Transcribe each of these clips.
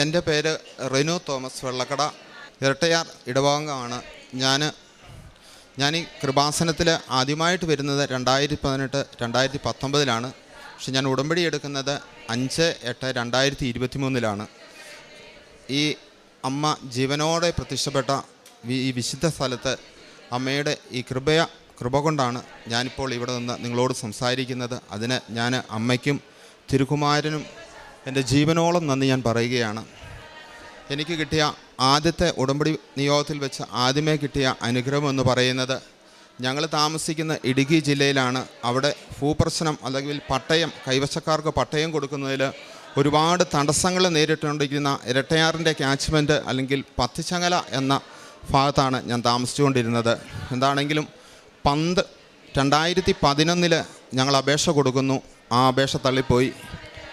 എൻ്റെ പേര് റെനു തോമസ് വെള്ളക്കട, ഇരട്ടയാർ ഇടവാംഗമാണ്. ഞാൻ ഈ കൃപാസനത്തിൽ ആദ്യമായിട്ട് വരുന്നത് 2018-2019 പക്ഷെ ഞാൻ ഉടമ്പടി എടുക്കുന്നത് 5/8/2023 ഈ അമ്മ ജീവനോടെ പ്രത്യക്ഷപ്പെട്ട ഈ വിശുദ്ധ സ്ഥലത്ത് അമ്മയുടെ ഈ കൃപ കൊണ്ടാണ് ഞാനിപ്പോൾ ഇവിടെ നിന്ന് നിങ്ങളോട് സംസാരിക്കുന്നത്. അതിന് ഞാൻ അമ്മയ്ക്കും തിരുക്കുമാരനും എൻ്റെ ജീവനോളം നന്ദി ഞാൻ പറയുകയാണ്. എനിക്ക് കിട്ടിയ ആദ്യത്തെ ഉടമ്പടി നിയോഗത്തിൽ വെച്ച് ആദ്യമേ കിട്ടിയ അനുഗ്രഹം എന്ന് പറയുന്നത്, ഞങ്ങൾ താമസിക്കുന്ന ഇടുക്കി ജില്ലയിലാണ്. അവിടെ ഭൂപ്രശ്നം അല്ലെങ്കിൽ പട്ടയം, കൈവശക്കാർക്ക് പട്ടയം കൊടുക്കുന്നതിൽ ഒരുപാട് തടസ്സങ്ങൾ നേരിട്ടുകൊണ്ടിരിക്കുന്ന ഇരട്ടയാറിൻ്റെ ക്യാച്ച്മെൻറ്റ് അല്ലെങ്കിൽ പത്തിച്ചങ്ങല എന്ന ഭാഗത്താണ് ഞാൻ താമസിച്ചുകൊണ്ടിരുന്നത്. എന്താണെങ്കിലും 2011 ഞങ്ങൾ അപേക്ഷ കൊടുക്കുന്നു, ആ അപേക്ഷ തള്ളിപ്പോയി.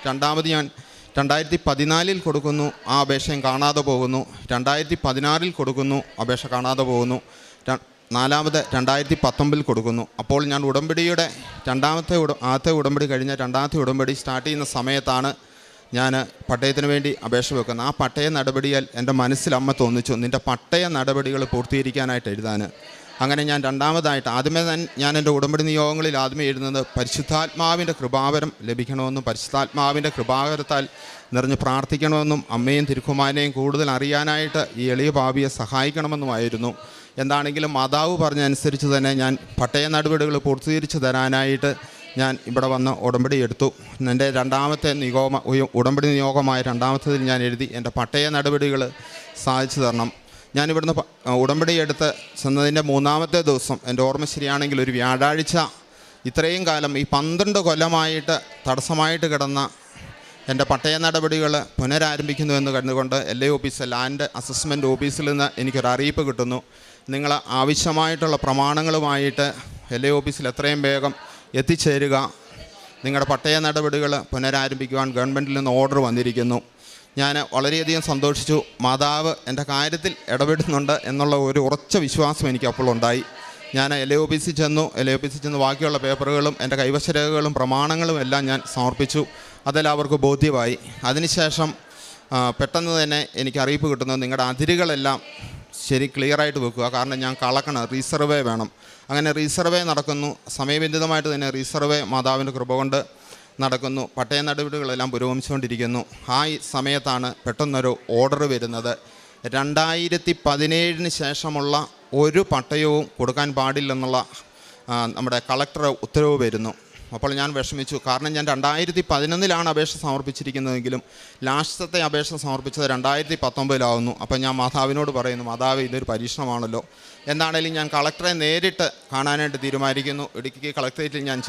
രണ്ടാമത് ഞാൻ 2014 കൊടുക്കുന്നു, ആ അപേക്ഷയും കാണാതെ പോകുന്നു. 2016 കൊടുക്കുന്നു, അപേക്ഷ കാണാതെ പോകുന്നു. നാലാമത് 2019 കൊടുക്കുന്നു. അപ്പോൾ ഞാൻ ഉടമ്പടിയുടെ ആദ്യത്തെ ഉടമ്പടി കഴിഞ്ഞ രണ്ടാമത്തെ ഉടമ്പടി സ്റ്റാർട്ട് ചെയ്യുന്ന സമയത്താണ് ഞാൻ പട്ടയത്തിന് വേണ്ടി അപേക്ഷ വെക്കുന്നത്. ആ പട്ടയ നടപടിയാൽ എൻ്റെ മനസ്സിൽ അമ്മ തോന്നിച്ചു, നിൻ്റെ പട്ടയ നടപടികൾ പൂർത്തീകരിക്കാനായിട്ട് എഴുതാൻ. അങ്ങനെ ഞാൻ രണ്ടാമതായിട്ട് ആദ്യമേ ഞാൻ എൻ്റെ ഉടമ്പടി നിയോഗങ്ങളിൽ ആദ്യമേ എഴുതുന്നത് പരിശുദ്ധാത്മാവിൻ്റെ കൃപാവരം ലഭിക്കണമെന്നും പരിശുദ്ധാത്മാവിൻ്റെ കൃപാവരത്താൽ നിറഞ്ഞ് പ്രാർത്ഥിക്കണമെന്നും അമ്മയും തിരുക്കുമാരനെയും കൂടുതൽ അറിയാനായിട്ട് ഈ എളിയ പാപിയെ സഹായിക്കണമെന്നുമായിരുന്നു. എന്താണെങ്കിലും മാതാവ് പറഞ്ഞനുസരിച്ച് തന്നെ ഞാൻ പട്ടയ നടപടികൾ പൂർത്തീകരിച്ച് തരാനായിട്ട് ഞാൻ ഇവിടെ വന്ന് ഉടമ്പടി എടുത്തു. എൻ്റെ രണ്ടാമത്തെ ഉടമ്പടി നിയോഗമായ രണ്ടാമത്തേതിൽ ഞാൻ എഴുതി എൻ്റെ പട്ടയ നടപടികൾ സാധിച്ചു തരണം. ഞാനിവിടുന്ന് ഉടമ്പടി എടുത്ത് ചെന്നതിൻ്റെ 3-ാമത്തെ ദിവസം, എൻ്റെ ഓർമ്മ ശരിയാണെങ്കിൽ ഒരു വ്യാഴാഴ്ച, ഇത്രയും കാലം ഈ 12 കൊല്ലമായിട്ട് തടസ്സമായിട്ട് കിടന്ന എൻ്റെ പട്ടയ നടപടികൾ പുനരാരംഭിക്കുന്നു എന്ന് കണ്ടുകൊണ്ട് LA ഓഫീസ്, ലാൻഡ് അസസ്മെൻറ്റ് ഓഫീസിൽ നിന്ന് എനിക്കൊരു അറിയിപ്പ് കിട്ടുന്നു. നിങ്ങൾ ആവശ്യമായിട്ടുള്ള പ്രമാണങ്ങളുമായിട്ട് LA ഓഫീസിൽ എത്രയും വേഗം എത്തിച്ചേരുക, നിങ്ങളുടെ പട്ടയ നടപടികൾ പുനരാരംഭിക്കുവാൻ ഗവൺമെൻറ്റിൽ നിന്ന് ഓർഡർ വന്നിരിക്കുന്നു. ഞാൻ വളരെയധികം സന്തോഷിച്ചു. മാതാവ് എൻ്റെ കാര്യത്തിൽ ഇടപെടുന്നുണ്ട് എന്നുള്ള ഒരു ഉറച്ച വിശ്വാസം എനിക്ക് അപ്പോൾ ഉണ്ടായി. ഞാൻ LA ഓഫീസിൽ ചെന്ന് ബാക്കിയുള്ള പേപ്പറുകളും എൻ്റെ കൈവശരേഖകളും പ്രമാണങ്ങളും എല്ലാം ഞാൻ സമർപ്പിച്ചു. അതെല്ലാം അവർക്ക് ബോധ്യമായി. അതിനുശേഷം പെട്ടെന്ന് തന്നെ എനിക്ക് അറിയിപ്പ് കിട്ടുന്നത്, നിങ്ങളുടെ അതിരുകളെല്ലാം ശരി ക്ലിയറായിട്ട് വെക്കുക, കാരണം ഞാൻ കളക്കണം, റീസർവേ വേണം. അങ്ങനെ റീസർവേ നടക്കുന്നു. സമയബന്ധിതമായിട്ട് തന്നെ റീസർവേ മാതാവിൻ്റെ കൃപ കൊണ്ട് നടക്കുന്നു. പട്ടയ നടപടികളെല്ലാം പുരോഗമിച്ചുകൊണ്ടിരിക്കുന്നു. ആ സമയത്താണ് പെട്ടെന്നൊരു ഓർഡർ വരുന്നത്. 2017 ശേഷമുള്ള ഒരു പട്ടയവും കൊടുക്കാൻ പാടില്ലെന്നുള്ള നമ്മുടെ കളക്ടർ ഉത്തരവ് വരുന്നു. അപ്പോൾ ഞാൻ വിഷമിച്ചു. കാരണം ഞാൻ 2011 അപേക്ഷ സമർപ്പിച്ചിരിക്കുന്നതെങ്കിലും ലാസ്റ്റത്തെ അപേക്ഷ സമർപ്പിച്ചത് 2019 അപ്പോൾ ഞാൻ മാതാവിനോട് പറയുന്നു, മാതാവ് ഇതൊരു പരീക്ഷണമാണല്ലോ. എന്താണേലും ഞാൻ കളക്ടറെ നേരിട്ട് കാണാനായിട്ട് തീരുമാനിക്കുന്നു. ഇടുക്കി കളക്ടറേറ്റിൽ ഞാൻ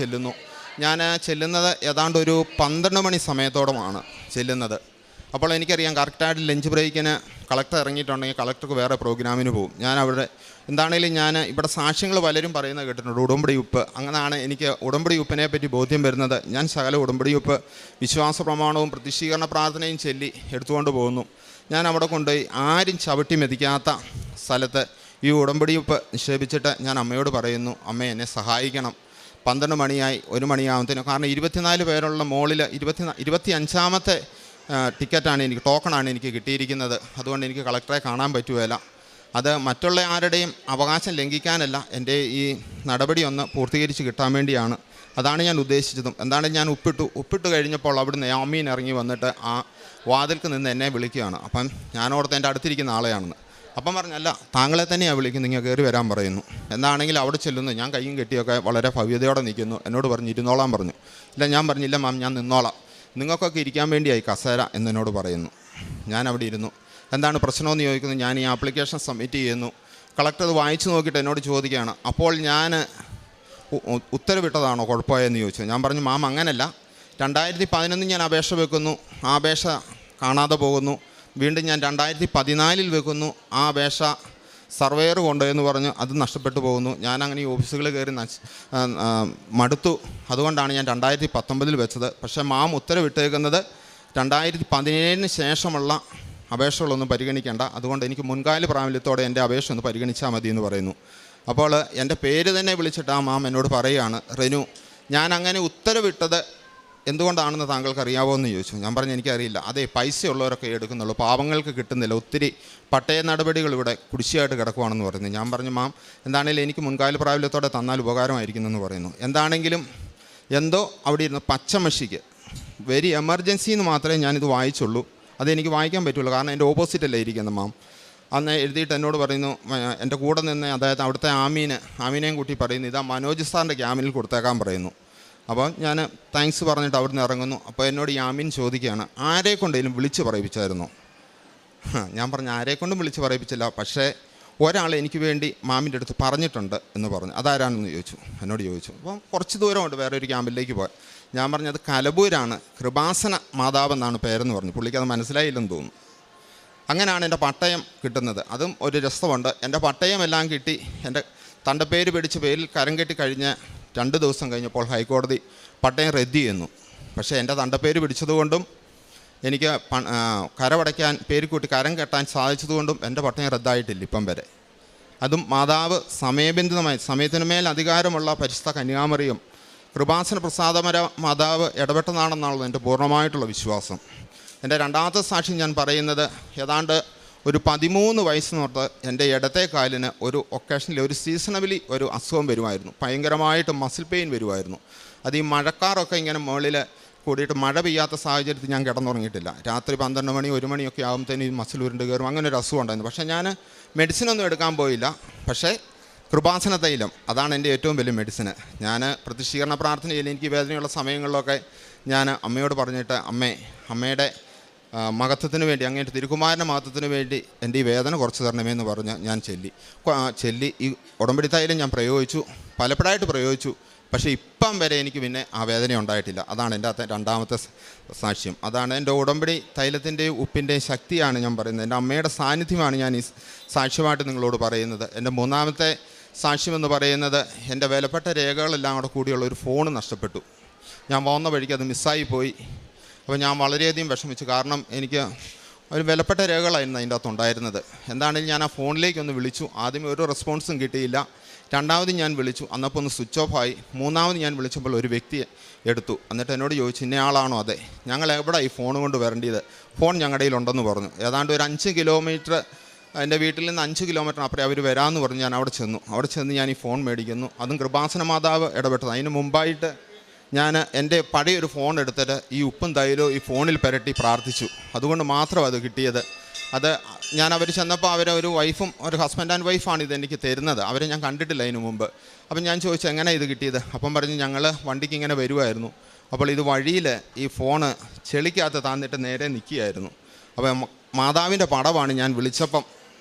ചെല്ലുന്നത് ഏതാണ്ട് ഒരു 12 മണി സമയത്തോടമാണ് ചെല്ലുന്നത്. അപ്പോൾ എനിക്കറിയാം കറക്റ്റായിട്ട് ലഞ്ച് ബ്രേക്കിന് കളക്ടർ ഇറങ്ങിയിട്ടുണ്ടെങ്കിൽ കളക്ടർക്ക് വേറെ പ്രോഗ്രാമിന് പോകും. ഞാൻ അവിടെ എന്താണേലും ഞാൻ ഇവിടെ സാക്ഷ്യങ്ങൾ പലരും പറയുന്നത് കേട്ടിട്ടുണ്ട്, ഉടമ്പടി ഉപ്പ്. അങ്ങനെയാണ് എനിക്ക് ഉടമ്പടി ഉപ്പിനെ പറ്റി ബോധ്യം വരുന്നത്. ഞാൻ സകല ഉടമ്പടി ഉപ്പ് വിശ്വാസ പ്രമാണവും പ്രതിഷ്ഠീകരണ പ്രാർത്ഥനയും ചൊല്ലി എടുത്തുകൊണ്ട് പോകുന്നു. ഞാൻ അവിടെ കൊണ്ടുപോയി ആരും ചവിട്ടി മെതിക്കാത്ത സ്ഥലത്ത് ഈ ഉടമ്പടി ഉപ്പ് നിക്ഷേപിച്ചിട്ട് ഞാൻ അമ്മയോട് പറയുന്നു, അമ്മ എന്നെ സഹായിക്കണം. 12 മണിയായി, 1 മണിയാകുമ്പോഴത്തേനും, കാരണം 24 പേരുള്ള മോളിൽ 25ാമത്തെ ടിക്കറ്റാണ് ടോക്കണാണ് എനിക്ക് കിട്ടിയിരിക്കുന്നത്. അതുകൊണ്ട് എനിക്ക് കളക്ടറെ കാണാൻ പറ്റുകയില്ല. അത് മറ്റുള്ള ആരുടെയും അവകാശം ലംഘിക്കാനല്ല, എൻ്റെ ഈ നടപടി ഒന്ന് പൂർത്തീകരിച്ച് കിട്ടാൻ വേണ്ടിയാണ്. അതാണ് ഞാൻ ഉദ്ദേശിച്ചതും. എന്താണ് ഞാൻ ഉപ്പിട്ട് കഴിഞ്ഞപ്പോൾ അവിടുന്ന് അമ്മീൻ ഇറങ്ങി വന്നിട്ട് ആ വാതിൽക്ക് നിന്ന് എന്നെ വിളിക്കുകയാണ്. അപ്പം ഞാനോർത്ത് എൻ്റെ അടുത്തിരിക്കുന്ന ആളെയാണെന്ന്. അപ്പം പറഞ്ഞല്ല, താങ്കളെ തന്നെയാണ് വിളിക്കുന്നത്, നിങ്ങൾ കയറി വരാൻ പറയുന്നു. എന്താണെങ്കിൽ അവിടെ ചെല്ലുന്നു. ഞാൻ കൈയും കെട്ടിയൊക്കെ വളരെ ഭവ്യതയോടെ നിൽക്കുന്നു. എന്നോട് പറഞ്ഞു ഇരുന്നോളാൻ പറഞ്ഞു. ഇല്ല, ഞാൻ പറഞ്ഞില്ല മാം, ഞാൻ നിന്നോളാം, നിങ്ങൾക്കൊക്കെ ഇരിക്കാൻ വേണ്ടിയായി കസേര എന്നോട് പറയുന്നു. ഞാൻ അവിടെ ഇരുന്നു. എന്താണ് പ്രശ്നമെന്ന് ചോദിക്കുന്നത്. ഞാൻ ഈ ആപ്ലിക്കേഷൻ സബ്മിറ്റ് ചെയ്യുന്നു. കളക്ടർ അത് വായിച്ചു നോക്കിയിട്ട് എന്നോട് ചോദിക്കുകയാണ്, അപ്പോൾ ഞാൻ ഉത്തരവിട്ടതാണോ കുഴപ്പമായെന്ന് ചോദിച്ചു. ഞാൻ പറഞ്ഞു, മാം അങ്ങനല്ല, 2011 ഞാൻ അപേക്ഷ വെക്കുന്നു, ആ അപേക്ഷ കാണാതെ പോകുന്നു. വീണ്ടും ഞാൻ 2014 വെക്കുന്നു, ആ അപേക്ഷ സർവേയർ കൊണ്ടുവന്ന് പറഞ്ഞ് അത് നഷ്ടപ്പെട്ടു പോകുന്നു. ഞാൻ അങ്ങനെ ഈ ഓഫീസുകളിൽ കയറി മടുത്തു. അതുകൊണ്ടാണ് ഞാൻ 2019 വെച്ചത്. പക്ഷേ മാം ഉത്തരവിട്ടേക്കുന്നത് 2017 ശേഷമുള്ള അപേക്ഷകളൊന്നും പരിഗണിക്കേണ്ട, അതുകൊണ്ട് എനിക്ക് മുൻകാല പ്രാബല്യത്തോടെ എൻ്റെ അപേക്ഷ ഒന്ന് പരിഗണിച്ചാൽ മതി എന്ന് പറയുന്നു. അപ്പോൾ എൻ്റെ പേര് തന്നെ വിളിച്ചിട്ട് ആ മാം എന്നോട് പറയുകയാണ്, റെനു, ഞാൻ അങ്ങനെ ഉത്തരവിട്ടത് എന്തുകൊണ്ടാണെന്ന് താങ്കൾക്ക് അറിയാവോ എന്ന് ചോദിച്ചു. ഞാൻ പറഞ്ഞു എനിക്കറിയില്ല. അതെ, പൈസ ഉള്ളവരൊക്കെ എടുക്കുന്നുള്ളൂ, പാവങ്ങൾക്ക് കിട്ടുന്നില്ല, ഒത്തിരി പട്ടയ നടപടികൾ ഇവിടെ കുടിശ്ശിയായിട്ട് കിടക്കുവാണെന്ന് പറയുന്നു. ഞാൻ പറഞ്ഞു മാം, എന്താണെങ്കിലും എനിക്ക് മുൻകാല പ്രാബല്യത്തോടെ തന്നാൽ ഉപകാരമായിരിക്കുന്നെന്ന് പറയുന്നു. എന്താണെങ്കിലും എന്തോ അവിടെ ഇരുന്ന് പച്ചമഷിക്ക് വെരി എമർജൻസി എന്ന് മാത്രമേ ഞാനിത് വായിച്ചുള്ളൂ, അതെനിക്ക് വായിക്കാൻ പറ്റുള്ളൂ, കാരണം എൻ്റെ ഓപ്പോസിറ്റല്ലേ ഇരിക്കുന്നത് മാം. അന്ന് എഴുതിയിട്ട് എന്നോട് പറയുന്നു, എൻ്റെ കൂടെ നിന്ന് അതായത് അവിടുത്തെ ആമീനെയും കൂട്ടി പറയുന്നു, ഇതാ മനോജ് സാറിൻ്റെ ക്യാമ്പിൽ കൊടുത്തേക്കാൻ പറയുന്നു. അപ്പോൾ ഞാൻ താങ്ക്സ് പറഞ്ഞിട്ട് അവിടുന്ന് ഇറങ്ങുന്നു. അപ്പോൾ എന്നോട് ഈ ആമീൻ ചോദിക്കുകയാണ്, ആരെ കൊണ്ടെങ്കിലും വിളിച്ച് പറയിപ്പിച്ചായിരുന്നോ? ഞാൻ പറഞ്ഞു ആരെക്കൊണ്ടും വിളിച്ച് പറയിപ്പിച്ചില്ല, പക്ഷേ ഒരാൾ എനിക്ക് വേണ്ടി മാമിൻ്റെ അടുത്ത് പറഞ്ഞിട്ടുണ്ട് എന്ന് പറഞ്ഞു. അതാരാണെന്ന് എന്നോട് ചോദിച്ചു. അപ്പം കുറച്ച് ദൂരമുണ്ട് വേറെ ഒരു ക്യാമ്പിലേക്ക് പോയി. ഞാൻ പറഞ്ഞത് കലബൂരാണ്, കൃപാസന മാതാവെന്നാണ് പേരെന്ന് പറഞ്ഞു. പുള്ളിക്ക് അത് മനസ്സിലായില്ലെന്ന് തോന്നുന്നു. അങ്ങനെയാണ് എൻ്റെ പട്ടയം കിട്ടുന്നത്. അതും ഒരു രസമുണ്ട്. എൻ്റെ പട്ടയം എല്ലാം കിട്ടി, എൻ്റെ തണ്ടപ്പേര് പിടിച്ച് പേരിൽ കരം കെട്ടി കഴിഞ്ഞ് 2 ദിവസം കഴിഞ്ഞപ്പോൾ ഹൈക്കോടതി പട്ടയം റദ്ദ് ചെയ്യുന്നു. പക്ഷേ എൻ്റെ തണ്ടപ്പേര് പിടിച്ചതുകൊണ്ടും എനിക്ക് കരമടയ്ക്കാൻ പേര് കൂട്ടി കരം കെട്ടാൻ സാധിച്ചതുകൊണ്ടും എൻ്റെ പട്ടയം റദ്ദായിട്ടില്ല ഇപ്പം വരെ. അതും മാതാവ് സമയബന്ധിതമായി, സമയത്തിന് മേൽ അധികാരമുള്ള പരിശുദ്ധ കന്യാമറിയം കൃപാസന പ്രസാദമര മാതാവ് ഇടപെട്ടതാണെന്നാണല്ലോ എൻ്റെ പൂർണ്ണമായിട്ടുള്ള വിശ്വാസം. എൻ്റെ രണ്ടാമത്തെ സാക്ഷി ഞാൻ പറയുന്നത്, ഏതാണ്ട് ഒരു 13 വയസ്സ് തൊട്ട് എൻ്റെ ഇടത്തെ കാലിന് ഒരു ഒക്കേഷനിൽ ഒരു സീസണബിലി ഒരു അസുഖം വരുമായിരുന്നു. ഭയങ്കരമായിട്ട് മസിൽ പെയിൻ വരുമായിരുന്നു. അത് ഈ മഴക്കാറൊക്കെ ഇങ്ങനെ മുകളിൽ കൂടിയിട്ട് മഴ പെയ്യാത്ത സാഹചര്യത്തിൽ ഞാൻ കിടന്നുറങ്ങിയിട്ടില്ല. രാത്രി 12 മണി 1 മണിയൊക്കെ ആകുമ്പോഴത്തേന് ഈ മസിൽ ഉരുണ്ട് കയറും, അങ്ങനെ ഒരു അസുഖം ഉണ്ടായിരുന്നു. പക്ഷേ ഞാൻ മെഡിസിനൊന്നും എടുക്കാൻ പോയില്ല. പക്ഷേ കൃപാസന തൈലം അതാണ് എൻ്റെ ഏറ്റവും വലിയ മെഡിസിന്. ഞാൻ പ്രതിഷ്ഠീകരണ പ്രാർത്ഥനയിൽ എനിക്ക് വേദനയുള്ള സമയങ്ങളിലൊക്കെ ഞാൻ അമ്മയോട് പറഞ്ഞിട്ട്, അമ്മയുടെ മഹത്വത്തിന് വേണ്ടി, അങ്ങേൻ്റെ തിരുക്കുമാരൻ്റെ മഹത്വത്തിന് വേണ്ടി എൻ്റെ ഈ വേദന കുറച്ച് തരണമേന്ന് പറഞ്ഞ് ഞാൻ ചെല്ലി ഈ ഉടമ്പടി തൈലം ഞാൻ പ്രയോഗിച്ചു, പലപ്പോഴായിട്ട് പ്രയോഗിച്ചു. പക്ഷേ ഇപ്പം വരെ എനിക്ക് പിന്നെ ആ വേദന ഉണ്ടായിട്ടില്ല. അതാണ് എൻ്റെ രണ്ടാമത്തെ സാക്ഷ്യം. അതാണ് എൻ്റെ ഉടമ്പടി തൈലത്തിൻ്റെയും ഉപ്പിൻ്റെയും ശക്തിയാണ് ഞാൻ പറയുന്നത്. എൻ്റെ അമ്മയുടെ സാന്നിധ്യമാണ് ഞാൻ ഈ സാക്ഷ്യമായിട്ട് നിങ്ങളോട് പറയുന്നത്. എൻ്റെ മൂന്നാമത്തെ സാക്ഷ്യമെന്ന് പറയുന്നത്, എൻ്റെ വിലപ്പെട്ട രേഖകളെല്ലാം കൂടെ കൂടിയുള്ള ഒരു ഫോൺ നഷ്ടപ്പെട്ടു. ഞാൻ പോകുന്ന വഴിക്ക് അത് മിസ്സായി പോയി. അപ്പോൾ ഞാൻ വളരെയധികം വിഷമിച്ചു. കാരണം എനിക്ക് ഒരു വിലപ്പെട്ട രേഖകളായിരുന്നു അതിൻ്റെ അകത്ത് ഉണ്ടായിരുന്നത്. എന്താണെങ്കിലും ഞാൻ ആ ഫോണിലേക്കൊന്ന് വിളിച്ചു. ആദ്യം ഒരു റെസ്പോൺസും കിട്ടിയില്ല. രണ്ടാമത് ഞാൻ വിളിച്ചു, അന്നപ്പോൾ ഒന്ന് സ്വിച്ച് ഓഫ് ആയി. മൂന്നാമത് ഞാൻ വിളിച്ചപ്പോൾ ഒരു വ്യക്തി എടുത്തു. എന്നിട്ട് എന്നോട് ചോദിച്ചു, ഇന്നയാളാണോ? അതെ. ഞങ്ങൾ എവിടെ ഈ ഫോൺ കൊണ്ട് വരേണ്ടത്? ഫോൺ ഞങ്ങളുടെ കയ്യിലുണ്ടെന്ന് പറഞ്ഞു. ഏതാണ്ട് ഒരു 5 കിലോമീറ്റർ, എൻ്റെ വീട്ടിൽ നിന്ന് 5 കിലോമീറ്റർ അപ്പുറം അവർ വരാമെന്ന് പറഞ്ഞ് ഞാൻ അവിടെ ചെന്ന് ഞാൻ ഈ ഫോൺ മേടിക്കുന്നു. അതും കൃപാസന മാതാവ് ഇടപെട്ടത്. അതിന് മുമ്പായിട്ട് ഞാൻ എൻ്റെ പഴയൊരു ഫോൺ എടുത്തിട്ട് ഈ ഉപ്പും തൈലവും ഈ ഫോണിൽ പുരട്ടി പ്രാർത്ഥിച്ചു. അതുകൊണ്ട് മാത്രം അത് കിട്ടിയത്. അത് ഞാൻ അവർ ചെന്നപ്പോൾ ഒരു വൈഫും ഒരു ഹസ്ബൻഡ് ആൻഡ് വൈഫാണ് ഇതെനിക്ക് തരുന്നത്. അവരെ ഞാൻ കണ്ടിട്ടില്ല അതിന് മുമ്പ്. അപ്പം ഞാൻ ചോദിച്ചു, എങ്ങനെ ഇത് കിട്ടിയത്? അപ്പം പറഞ്ഞ്, ഞങ്ങൾ വണ്ടിക്ക് ഇങ്ങനെ വരുമായിരുന്നു, അപ്പോൾ ഇത് വഴിയിൽ ഈ ഫോണ് ചെളിക്കകത്ത് താന്നിട്ട് നേരെ നിൽക്കുകയായിരുന്നു. അപ്പോൾ മാതാവിൻ്റെ പടമാണ് ഞാൻ വിളിച്ചപ്പം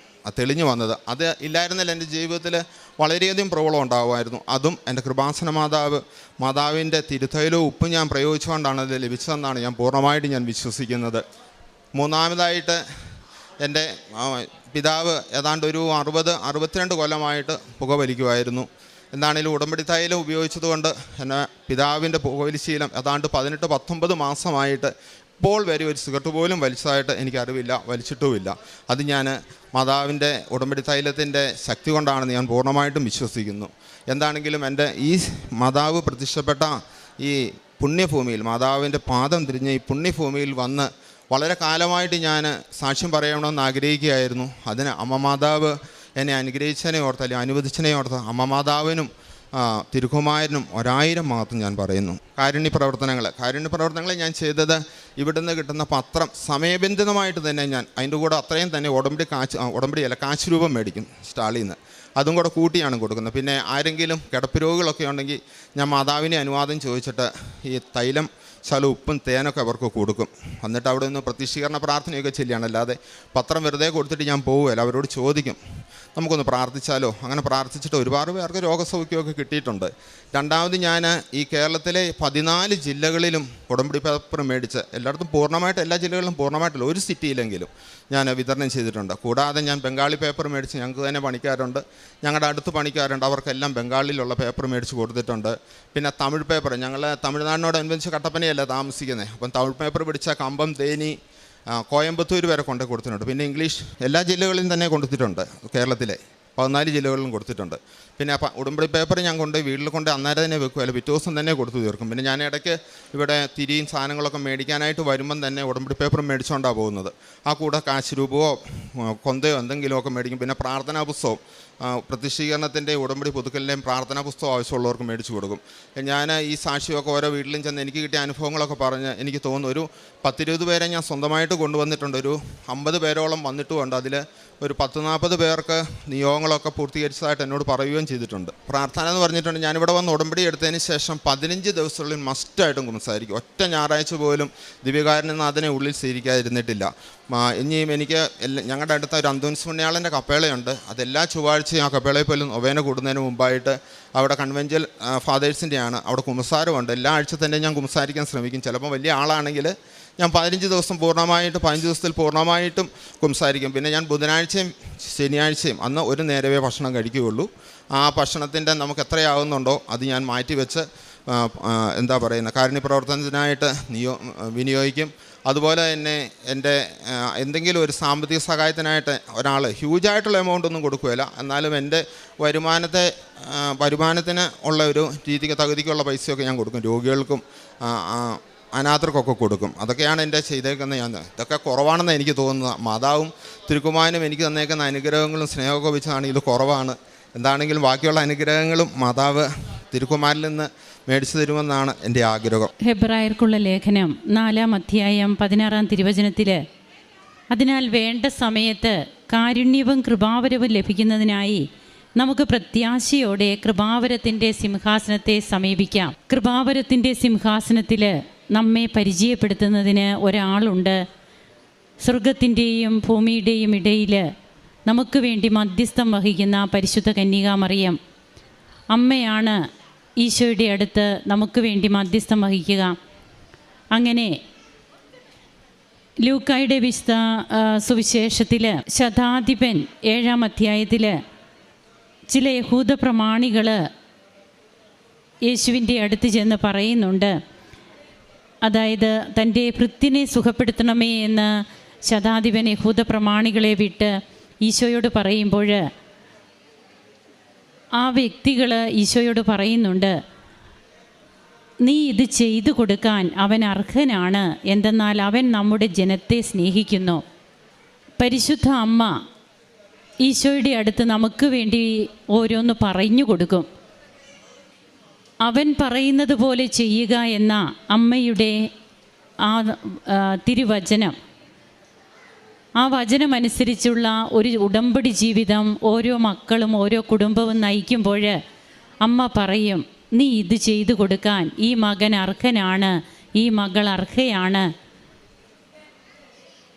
തെളിഞ്ഞു വന്നത്. അത് ഇല്ലായിരുന്നില്ല എൻ്റെ ജീവിതത്തിൽ വളരെയധികം പ്രോബ്ലം ഉണ്ടാകുമായിരുന്നു. അതും എൻ്റെ കൃപാസന മാതാവിൻ്റെ തിരുത്തൈലവും ഉപ്പും ഞാൻ പ്രയോഗിച്ചുകൊണ്ടാണ് അത് ലഭിച്ചതെന്നാണ് ഞാൻ പൂർണ്ണമായിട്ട് ഞാൻ വിശ്വസിക്കുന്നത്. മൂന്നാമതായിട്ട് എൻ്റെ പിതാവ് ഏതാണ്ട് ഒരു 62 കൊല്ലമായിട്ട് പുകവലിക്കുമായിരുന്നു. എന്താണെങ്കിലും ഉടമ്പടി തൈലം ഉപയോഗിച്ചതുകൊണ്ട് എൻ്റെ പിതാവിൻ്റെ പുകവലിശീലം ഏതാണ്ട് 18-19 മാസമായിട്ട് ഇപ്പോൾ വരെ ഒരു സിഗരറ്റ് പോലും വലിച്ചതായിട്ട് എനിക്കറിവില്ല, വലിച്ചിട്ടുമില്ല. അത് ഞാൻ മാതാവിൻ്റെ ഉടമ്പടി തൈലത്തിൻ്റെ ശക്തി കൊണ്ടാണെന്ന് ഞാൻ പൂർണ്ണമായിട്ടും വിശ്വസിക്കുന്നു. എന്താണെങ്കിലും എൻ്റെ ഈ മാതാവ് പ്രത്യക്ഷപ്പെട്ട ഈ പുണ്യഭൂമിയിൽ, മാതാവിൻ്റെ പാദം തിരിഞ്ഞ ഈ പുണ്യഭൂമിയിൽ വന്ന് വളരെ കാലമായിട്ട് ഞാൻ സാക്ഷ്യം പറയണമെന്ന് ആഗ്രഹിക്കുകയായിരുന്നു. അതിന് അമ്മ മാതാവ് എന്നെ അനുഗ്രഹിച്ചതിനെ ഓർത്ത്, അല്ലെങ്കിൽ അനുവദിച്ചതിനെ ഓർത്ത് അമ്മ മാതാവിനും തിരുക്കുമാരനും 1000 മാത്രം ഞാൻ പറയുന്നു. കാരുണ്യ പ്രവർത്തനങ്ങൾ ഞാൻ ചെയ്തത്, ഇവിടുന്ന് കിട്ടുന്ന പത്രം സമയബന്ധിതമായിട്ട് തന്നെ ഞാൻ അതിൻ്റെ കൂടെ അത്രയും തന്നെ ഉടമ്പടിയല്ല കാശ് രൂപം മേടിക്കും സ്റ്റാളിൽ നിന്ന്. അതും കൂടെ കൂട്ടിയാണ് കൊടുക്കുന്നത്. പിന്നെ ആരെങ്കിലും കിടപ്പ് രോഗികളൊക്കെ ഉണ്ടെങ്കിൽ ഞാൻ മാതാവിനെ അനുവാദം ചോദിച്ചിട്ട് ഈ തൈലം ശല ഉപ്പും തേനൊക്കെ അവർക്ക് കൊടുക്കും. എന്നിട്ട് അവിടെ നിന്ന് പ്രതിഷ്ഠീകരണ പ്രാർത്ഥനയൊക്കെ ചെല്ലിയാണ്. അല്ലാതെ പത്രം വെറുതെ കൊടുത്തിട്ട് ഞാൻ പോവുകയല്ല. അവരോട് ചോദിക്കും, നമുക്കൊന്ന് പ്രാർത്ഥിച്ചാലോ? അങ്ങനെ പ്രാർത്ഥിച്ചിട്ട് ഒരുപാട് പേർക്ക് രോഗസൗഖ്യമൊക്കെ കിട്ടിയിട്ടുണ്ട്. രണ്ടാമത് ഞാൻ ഈ കേരളത്തിലെ 14 ജില്ലകളിലും ഉടമ്പടി പേപ്പർ മേടിച്ച് എല്ലായിടത്തും പൂർണ്ണമായിട്ട്, എല്ലാ ജില്ലകളിലും പൂർണ്ണമായിട്ടില്ല, ഒരു സിറ്റിയിലെങ്കിലും ഞാൻ വിതരണം ചെയ്തിട്ടുണ്ട്. കൂടാതെ ഞാൻ ബംഗാളി പേപ്പർ മേടിച്ച്, ഞങ്ങൾക്ക് തന്നെ പണിക്കാരുണ്ട്, ഞങ്ങളുടെ അടുത്ത് പണിക്കാരുണ്ട്, അവർക്കെല്ലാം ബംഗാളിലുള്ള പേപ്പർ മേടിച്ച് കൊടുത്തിട്ടുണ്ട്. പിന്നെ തമിഴ് പേപ്പർ, ഞങ്ങൾ തമിഴ്നാടിനോടനുബന്ധിച്ച് കട്ടപ്പനയല്ല താമസിക്കുന്നത്. അപ്പം തമിഴ് പേപ്പർ പിടിച്ച കമ്പം, തേനി, കോയമ്പത്തൂർ വരെ കൊണ്ടു കൊടുത്തിട്ടുണ്ട്. പിന്നെ ഇംഗ്ലീഷ് എല്ലാ ജില്ലകളിലും തന്നെ കൊടുത്തിട്ടുണ്ട് കേരളത്തിലെ. 14 ജില്ലകളിലും കൊടുത്തിട്ടുണ്ട്. പിന്നെ ഉടമ്പടി പേപ്പർ ഞാൻ വീട്ടിൽ കൊണ്ട് അന്നേരം തന്നെ വെക്കുമല്ല, പിറ്റേ ദിവസം തന്നെ കൊടുത്തു തീർക്കും. പിന്നെ ഞാൻ ഇടയ്ക്ക് ഇവിടെ തിരിയും സാധനങ്ങളൊക്കെ മേടിക്കാനായിട്ട് വരുമ്പം തന്നെ ഉടമ്പടി പേപ്പർ മേടിച്ചുകൊണ്ടാണ് പോകുന്നത്. ആ കൂടെ കാശ് രൂപയോ കൊന്തയോ എന്തെങ്കിലുമൊക്കെ മേടിക്കും. പിന്നെ പ്രാർത്ഥനാ പുസ്തകം, പ്രത്യക്ഷീകരണത്തിൻ്റെ ഉടമ്പടി പുതുക്കലിൻ്റെയും പ്രാർത്ഥനാ പുസ്തകം ആവശ്യമുള്ളവർക്ക് മേടിച്ചു കൊടുക്കും. ഞാൻ ഈ സാക്ഷിയൊക്കെ ഓരോ വീട്ടിലും ചെന്ന് എനിക്ക് കിട്ടിയ അനുഭവങ്ങളൊക്കെ പറഞ്ഞ് എനിക്ക് തോന്നുന്നു ഒരു 10-20 പേരെ ഞാൻ സ്വന്തമായിട്ട് കൊണ്ടുവന്നിട്ടുണ്ട്. ഒരു 50 പേരോളം വന്നിട്ടുമുണ്ട്. അതിൽ ഒരു 10-40 പേർക്ക് നിയോഗങ്ങളൊക്കെ പൂർത്തീകരിച്ചതായിട്ട് എന്നോട് പറയുകയും ചെയ്തിട്ടുണ്ട്. പ്രാർത്ഥന എന്ന് പറഞ്ഞിട്ടുണ്ട്, ഞാനിവിടെ വന്ന് ഉടമ്പടി എടുത്തതിന് ശേഷം 15 ദിവസത്തിനുള്ളിൽ മസ്റ്റായിട്ടും കുമ്പസാരിക്കും. ഒറ്റ ഞായറാഴ്ച പോലും ദിവ്യകാരുണ്യം അതിനെ ഉള്ളിൽ സ്വീകരിക്കാതിരുന്നിട്ടില്ല. ഇനിയും എനിക്ക് ഞങ്ങളുടെ അടുത്ത ഒരു അന്തോണിസ് പുണ്യാളൻ്റെ കപ്പേളയുണ്ട്. അതെല്ലാ ചൊവ്വാഴ്ചയും ആ കപ്പേളയിൽ പോലും ഒവേന കൂടുന്നതിന് മുമ്പായിട്ട് അവിടെ കൺവെൻഷ്യൽ ഫാദേഴ്സിൻ്റെയാണ്, അവിടെ കുമ്പസാരമുണ്ട്. എല്ലാ ആഴ്ച തന്നെ ഞാൻ കുമ്പസാരിക്കാൻ ശ്രമിക്കും. ചിലപ്പോൾ വലിയ ആളാണെങ്കിൽ ഞാൻ 15 ദിവസം പൂർണ്ണമായിട്ടും 15 ദിവസത്തിൽ പൂർണ്ണമായിട്ടും കുമ്പസാരിക്കും. പിന്നെ ഞാൻ ബുധനാഴ്ചയും ശനിയാഴ്ചയും അന്ന് ഒരു നേരമേ ഭക്ഷണം കഴിക്കുകയുള്ളൂ. ആ ഭക്ഷണത്തിൻ്റെ നമുക്ക് എത്രയാവുന്നുണ്ടോ അത് ഞാൻ മാറ്റിവെച്ച് എന്താ പറയുന്നത് കാരുണ്യപ്രവർത്തനത്തിനായിട്ട് വിനിയോഗിക്കും. അതുപോലെ തന്നെ എൻ്റെ എന്തെങ്കിലും ഒരു സാമ്പത്തിക സഹായത്തിനായിട്ട് ഒരാൾ ഹ്യൂജായിട്ടുള്ള എമൗണ്ട് ഒന്നും കൊടുക്കുകയില്ല, എന്നാലും എൻ്റെ വരുമാനത്തിന് ഉള്ള ഒരു രീതിക്ക് തകുതിക്കുള്ള പൈസയൊക്കെ ഞാൻ കൊടുക്കും. രോഗികൾക്കും അനാഥർക്കൊക്കെ കൊടുക്കും. അതൊക്കെയാണ് എൻ്റെ ചെയ്തേക്കുന്നത്. ഇതൊക്കെ കുറവാണെന്ന് എനിക്ക് തോന്നുന്നത്. മാതാവും തിരുക്കുമാരനും എനിക്ക് തന്നേക്കുന്ന അനുഗ്രഹങ്ങളും സ്നേഹമൊക്കെ വെച്ചാണ് ഇത് കുറവാണ്. എന്താണെങ്കിലും ബാക്കിയുള്ള അനുഗ്രഹങ്ങളും മാതാവ് തിരുക്കുമാരിൽ നിന്ന് മേടിച്ചു തരുമെന്നാണ് എൻ്റെ ആഗ്രഹം. ഹെബ്രായർക്കുള്ള ലേഖനം 4-ാം അധ്യായം 16-ാം തിരുവചനത്തിൽ, അതിനാൽ വേണ്ട സമയത്ത് കാരുണ്യവും കൃപാവരവും ലഭിക്കുന്നതിനായി നമുക്ക് പ്രത്യാശയോടെ കൃപാവരത്തിൻ്റെ സിംഹാസനത്തെ സമീപിക്കാം. കൃപാവരത്തിൻ്റെ സിംഹാസനത്തിൽ നമ്മെ പരിചയപ്പെടുത്തുന്നതിന് ഒരാളുണ്ട്. സ്വർഗത്തിൻ്റെയും ഭൂമിയുടെയും ഇടയിൽ നമുക്ക് വേണ്ടി മധ്യസ്ഥം വഹിക്കുന്ന പരിശുദ്ധ കന്യകാമറിയം അമ്മയാണ് ഈശോയുടെ അടുത്ത് നമുക്ക് വേണ്ടി മധ്യസ്ഥം വഹിക്കുക. അങ്ങനെ ലൂക്കായുടെ വിശുദ്ധ സുവിശേഷത്തിൽ ശതാധിപൻ 7-ാം അധ്യായത്തിൽ ചില യഹൂദ പ്രമാണികൾ യേശുവിൻ്റെ അടുത്ത് ചെന്ന് പറയുന്നുണ്ട്. അതായത് തൻ്റെ ഭൃത്യനെ സുഖപ്പെടുത്തണമേ എന്ന് ശതാധിപൻ യഹൂദ പ്രമാണികളെ വിട്ട് ഈശോയോട് പറയുമ്പോൾ ആ വ്യക്തികൾ ഈശോയോട് പറയുന്നുണ്ട്, നീ ഇത് ചെയ്തു കൊടുക്കാൻ അവൻ അർഹനാണ്, എന്തെന്നാൽ അവൻ നമ്മുടെ ജനത്തെ സ്നേഹിക്കുന്നു. പരിശുദ്ധ അമ്മ ഈശോയുടെ അടുത്ത് നമുക്ക് വേണ്ടി ഓരോന്ന് പറഞ്ഞു കൊടുക്കും. അവൻ പറയുന്നത് പോലെ ചെയ്യുക എന്ന അമ്മയുടെ ആ തിരുവചനം, ആ വചനമനുസരിച്ചുള്ള ഒരു ഉടമ്പടി ജീവിതം ഓരോ മക്കളും ഓരോ കുടുംബവും നയിക്കുമ്പോൾ അമ്മ പറയും, നീ ഇത് ചെയ്തു കൊടുക്കാൻ ഈ മകൻ അർഹനാണ്, ഈ മകൾ അർഹയാണ്.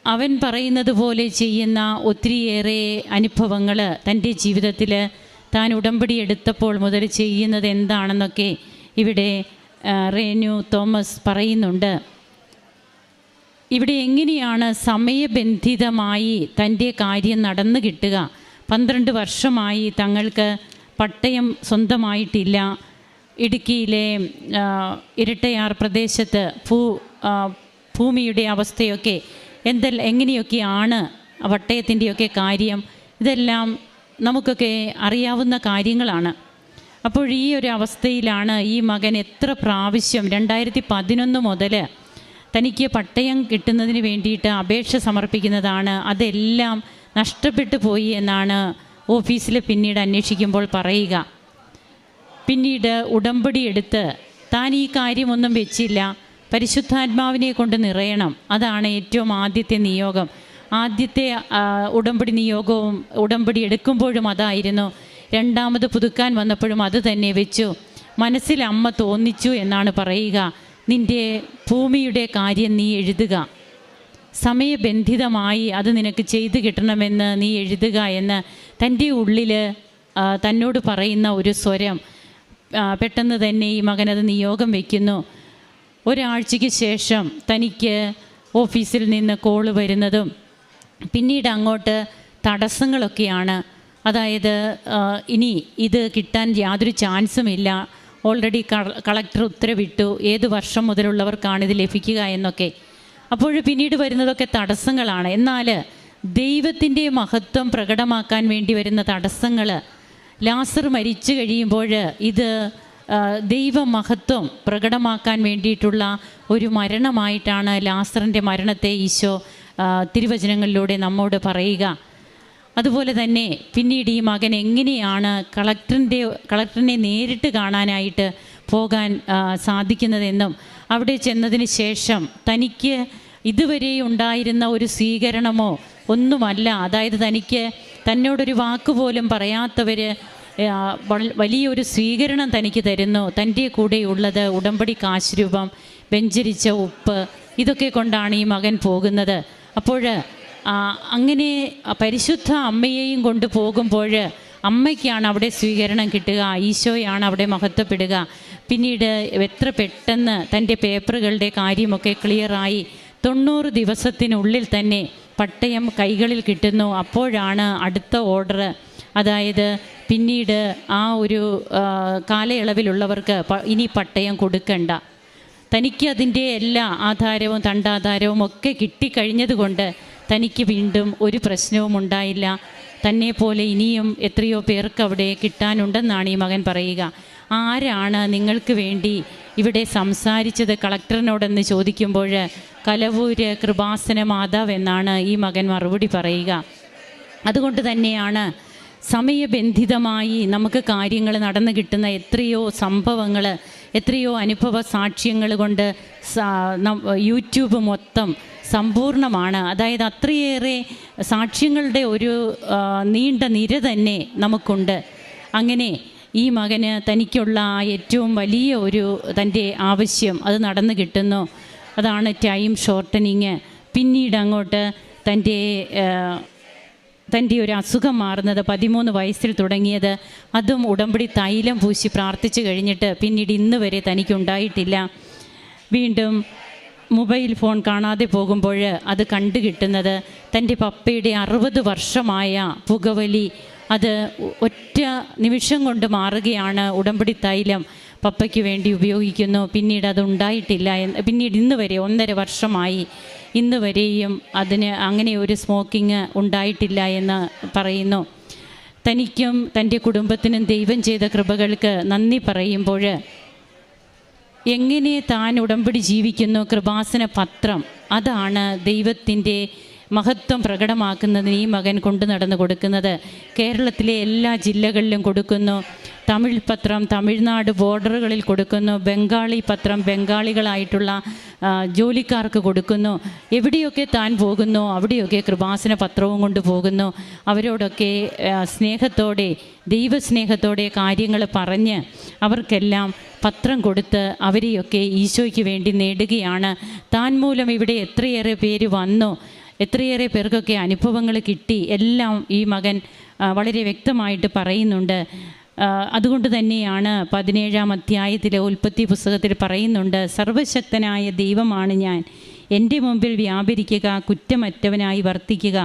അവൻ പറയുന്നത് പോലെ ചെയ്യുന്ന ഒത്തിരിയേറെ അനുഭവങ്ങൾ തൻ്റെ ജീവിതത്തിൽ താൻ ഉടമ്പടി എടുത്തപ്പോൾ മുതൽ ചെയ്യുന്നത് എന്താണെന്നൊക്കെ ഇവിടെ റേനു തോമസ് പറയുന്നുണ്ട്. ഇവിടെ എങ്ങനെയാണ് സമയബന്ധിതമായി തൻ്റെ കാര്യം നടന്നു കിട്ടുക? 12 വർഷമായി തങ്ങൾക്ക് പട്ടയം സ്വന്തമായിട്ടില്ല. ഇടുക്കിയിലെ ഇരട്ടയാർ പ്രദേശത്ത് ഭൂമിയുടെ അവസ്ഥയൊക്കെ എങ്ങനെയൊക്കെയാണ്, പട്ടയത്തിൻ്റെയൊക്കെ കാര്യം, ഇതെല്ലാം നമുക്കൊക്കെ അറിയാവുന്ന കാര്യങ്ങളാണ്. അപ്പോൾ ഈ ഒരു അവസ്ഥയിലാണ് ഈ മകൻ എത്ര പ്രാവശ്യം 2011 മുതൽ തനിക്ക് പട്ടയം കിട്ടുന്നതിന് വേണ്ടിയിട്ട് അപേക്ഷ സമർപ്പിക്കുന്നതാണ്. അതെല്ലാം നഷ്ടപ്പെട്ടു പോയി എന്നാണ് ഓഫീസിൽ പിന്നീട് അന്വേഷിക്കുമ്പോൾ പറയുക. പിന്നീട് ഉടമ്പടി എടുത്ത് താൻ ഈ കാര്യമൊന്നും വെച്ചില്ല, പരിശുദ്ധാത്മാവിനെ കൊണ്ട് നിറയണം, അതാണ് ഏറ്റവും ആദ്യത്തെ നിയോഗം. ആദ്യത്തെ ഉടമ്പടി നിയോഗവും ഉടമ്പടി എടുക്കുമ്പോഴും അതായിരുന്നു. രണ്ടാമത് പുതുക്കാൻ വന്നപ്പോഴും അത് തന്നെ വെച്ചു. മനസ്സിൽ അമ്മ തോന്നിച്ചു എന്നാണ് പറയുക, നിൻ്റെ ഭൂമിയുടെ കാര്യം നീ എഴുതുക, സമയബന്ധിതമായി അത് നിനക്ക് ചെയ്തു കിട്ടണമെന്ന് നീ എഴുതുക എന്ന് തൻ്റെ ഉള്ളിൽ തന്നോട് പറയുന്ന ഒരു സ്വരം. പെട്ടെന്ന് തന്നെ ഈ മകനത് നിയോഗം വയ്ക്കുന്നു. ഒരാഴ്ചയ്ക്ക് ശേഷം തനിക്ക് ഓഫീസിൽ നിന്ന് കോള് വരുന്നതും പിന്നീട് അങ്ങോട്ട് തടസ്സങ്ങളൊക്കെയാണ്. അതായത് ഇനി ഇത് കിട്ടാൻ യാതൊരു ചാൻസുമില്ല, ഓൾറെഡി കളക്ടർ ഉത്തരവിട്ടു, ഏത് വർഷം മുതലുള്ളവർക്കാണ് ഇത് ലഭിക്കുക എന്നൊക്കെ. അപ്പോൾ പിന്നീട് വരുന്നതൊക്കെ തടസ്സങ്ങളാണ്. എന്നാൽ ദൈവത്തിൻ്റെ മഹത്വം പ്രകടമാക്കാൻ വേണ്ടി വരുന്ന തടസ്സങ്ങൾ. ലാസർ മരിച്ചു കഴിയുമ്പോൾ ഇത് ദൈവമഹത്വം പ്രകടമാക്കാൻ വേണ്ടിയിട്ടുള്ള ഒരു മരണമായിട്ടാണ് ലാസറിൻ്റെ മരണത്തെ ഈശോ തിരുവചനങ്ങളിലൂടെ നമ്മോട് പറയുക. അതുപോലെ തന്നെ പിന്നീട് ഈ മകൻ എങ്ങനെയാണ് കളക്ടറിനെ നേരിട്ട് കാണാനായിട്ട് പോകാൻ സാധിക്കുന്നതെന്നും അവിടെ ചെന്നതിന് ശേഷം തനിക്ക് ഇതുവരെ ഉണ്ടായിരുന്ന ഒരു സ്വീകരണമോ ഒന്നുമല്ല, അതായത് തന്നോടൊരു വാക്കുപോലും പറയാത്തവർ വലിയൊരു സ്വീകരണം തനിക്ക് തരുന്നു. തൻ്റെ കൂടെയുള്ളത് ഉടമ്പടി കാശുരൂപം, വെഞ്ചരിച്ച ഉപ്പ്, ഇതൊക്കെ കൊണ്ടാണ് ഈ മകൻ പോകുന്നത്. അപ്പോൾ അങ്ങനെ പരിശുദ്ധ അമ്മയെയും കൊണ്ട് പോകുമ്പോൾ അമ്മയ്ക്കാണ് അവിടെ സ്വീകരണം കിട്ടുക, ഈശോയാണ് അവിടെ മഹത്വപ്പെടുക. പിന്നീട് എത്ര പെട്ടെന്ന് തൻ്റെ പേപ്പറുകളുടെ കാര്യമൊക്കെ ക്ലിയറായി 90 ദിവസത്തിനുള്ളിൽ തന്നെ പട്ടയം കൈകളിൽ കിട്ടുന്നു. അപ്പോഴാണ് അടുത്ത ഓർഡർ, അതായത് പിന്നീട് ആ ഒരു കാലയളവിലുള്ളവർക്ക് ഇനി പട്ടയം കൊടുക്കണ്ട. തനിക്ക് അതിൻ്റെ എല്ലാ ആധാരവും തണ്ടാധാരവും ഒക്കെ കിട്ടിക്കഴിഞ്ഞതുകൊണ്ട് തനിക്ക് വീണ്ടും ഒരു പ്രശ്നവും ഉണ്ടായില്ല. തന്നെ പോലെ ഇനിയും എത്രയോ പേർക്ക് അവിടെ കിട്ടാനുണ്ടെന്നാണ് ഈ മകൻ പറയുക. ആരാണ് നിങ്ങൾക്ക് വേണ്ടി ഇവിടെ സംസാരിച്ചത് കളക്ടറിനോടെന്ന് ചോദിക്കുമ്പോൾ കലവൂര് കൃപാസന മാതാവ് എന്നാണ് ഈ മകൻ മറുപടി പറയുക. അതുകൊണ്ട് തന്നെയാണ് സമയബന്ധിതമായി നമുക്ക് കാര്യങ്ങൾ നടന്നു കിട്ടുന്ന എത്രയോ സംഭവങ്ങൾ, എത്രയോ അനുഭവ സാക്ഷ്യങ്ങൾ കൊണ്ട് യൂട്യൂബ് മൊത്തം സമ്പൂർണ്ണമാണ്. അതായത് അത്രയേറെ സാക്ഷ്യങ്ങളുടെ ഒരു നീണ്ട നിര തന്നെ നമുക്കുണ്ട്. അങ്ങനെ ഈ മകന് തനിക്കുള്ള ഏറ്റവും വലിയ ഒരു തൻ്റെ ആവശ്യം അത് നടന്നു കിട്ടുന്നു. അതാണ് ടൈം ഷോർട്ടനിങ്. പിന്നീട് അങ്ങോട്ട് തൻ്റെ ഒരു അസുഖം മാറുന്നത് 13 വയസ്സിൽ തുടങ്ങിയത്, അതും ഉടമ്പടി തൈലം പൂശി പ്രാർത്ഥിച്ചു കഴിഞ്ഞിട്ട് പിന്നീട് ഇന്ന് വരെ തനിക്കുണ്ടായിട്ടില്ല. വീണ്ടും മൊബൈൽ ഫോൺ കാണാതെ പോകുമ്പോൾ അത് കണ്ടു കിട്ടുന്നത് തൻ്റെ പപ്പയുടെ 60 വർഷമായ പുകവലി, അത് ഒറ്റ നിമിഷം കൊണ്ട് മാറുകയാണ്. ഉടമ്പടി തൈലം പപ്പയ്ക്ക് വേണ്ടി ഉപയോഗിക്കുന്നു. പിന്നീട് അതുണ്ടായിട്ടില്ല. പിന്നീട് ഇന്ന് വരെ 1.5 വർഷമായി ഇന്ന് വരെയും അതിന് അങ്ങനെ ഒരു സ്മോക്കിങ് ഉണ്ടായിട്ടില്ല എന്ന് പറയുന്നു. തനിക്കും തൻ്റെ കുടുംബത്തിനും ദൈവം ചെയ്ത കൃപകൾക്ക് നന്ദി പറയുമ്പോൾ എങ്ങനെ താൻ ഉടമ്പടി ജീവിക്കുന്നു, കൃപാസന പത്രം അതാണ് ദൈവത്തിൻ്റെ മഹത്വം പ്രകടമാക്കുന്നതിന് ഈ മകൻ കൊണ്ടു നടന്നു കൊടുക്കുന്നത്. കേരളത്തിലെ എല്ലാ ജില്ലകളിലും കൊടുക്കുന്നു. തമിഴ് പത്രം തമിഴ്നാട് ബോർഡറുകളിൽ കൊടുക്കുന്നു. ബംഗാളി പത്രം ബംഗാളികളായിട്ടുള്ള ജോലിക്കാർക്ക് കൊടുക്കുന്നു. എവിടെയൊക്കെ താൻ പോകുന്നു അവിടെയൊക്കെ കൃപാസന പത്രവും കൊണ്ട് പോകുന്നു. അവരോടൊക്കെ സ്നേഹത്തോടെ, ദൈവസ്നേഹത്തോടെ കാര്യങ്ങൾ പറഞ്ഞ് അവർക്കെല്ലാം പത്രം കൊടുത്ത് അവരെയൊക്കെ ഈശോയ്ക്ക് വേണ്ടി നേടുകയാണ്. താൻ മൂലം ഇവിടെ എത്രയേറെ പേര് വന്നു, എത്രയേറെ പേർക്കൊക്കെ അനുഭവങ്ങൾ കിട്ടി, എല്ലാം ഈ മകൻ വളരെ വ്യക്തമായിട്ട് പറയുന്നുണ്ട്. അതുകൊണ്ട് തന്നെയാണ് 17-ാം അധ്യായത്തിലെ ഉൽപ്പത്തി പുസ്തകത്തിൽ പറയുന്നുണ്ട്, സർവശക്തനായ ദൈവമാണ് ഞാൻ, എൻ്റെ മുമ്പിൽ വ്യാപരിക്കുക, കുറ്റമറ്റവനായി വർത്തിക്കുക,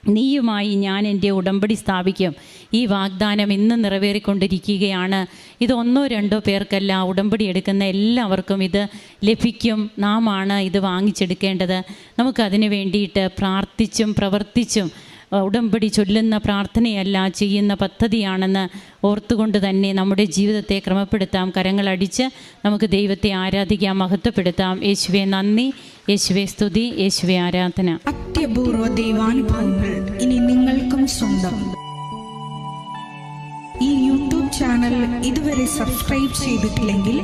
നീയുമായി ഞാൻ എൻ്റെ ഉടമ്പടി സ്ഥാപിക്കും. ഈ വാഗ്ദാനം ഇന്ന് നിറവേറിക്കൊണ്ടിരിക്കുകയാണ്. ഇത് 1-2 പേർക്കല്ല, ഉടമ്പടി എടുക്കുന്ന എല്ലാവർക്കും ഇത് ലഭിക്കും. നാമാണ് ഇത് വാങ്ങിച്ചെടുക്കേണ്ടത്. നമുക്കതിന് വേണ്ടിയിട്ട് പ്രാർത്ഥിച്ചും പ്രവർത്തിച്ചും, ഉടമ്പടി ചൊല്ലുന്ന പ്രാർത്ഥനയല്ല ചെയ്യുന്ന പദ്ധതിയാണെന്ന് ഓർത്തുകൊണ്ട് തന്നെ നമ്മുടെ ജീവിതത്തെ ക്രമപ്പെടുത്താം. കരങ്ങളടിച്ച് നമുക്ക് ദൈവത്തെ ആരാധിക്കാം, മഹത്വപ്പെടുത്താം. യേശുവേ നന്ദി, യേശുവേ സ്തുതി, യേശുവേ ആരാധന. അത്യപൂർവ ദൈവാനുഭവങ്ങൾ ഇനി നിങ്ങൾക്കും സ്വന്തം. ഈ യൂട്യൂബ് ചാനൽ ഇതുവരെ സബ്സ്ക്രൈബ് ചെയ്തിട്ടില്ലെങ്കിൽ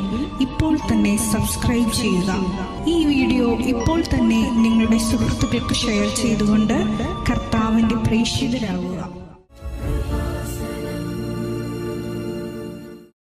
ഇപ്പോൾ തന്നെ സബ്സ്ക്രൈബ് ചെയ്യുക. ഈ വീഡിയോ ഇപ്പോൾ തന്നെ നിങ്ങളുടെ സുഹൃത്തുക്കൾക്ക് ഷെയർ ചെയ്തുകൊണ്ട് കർത്താവിൻ്റെ പ്രേക്ഷിതരാകുക.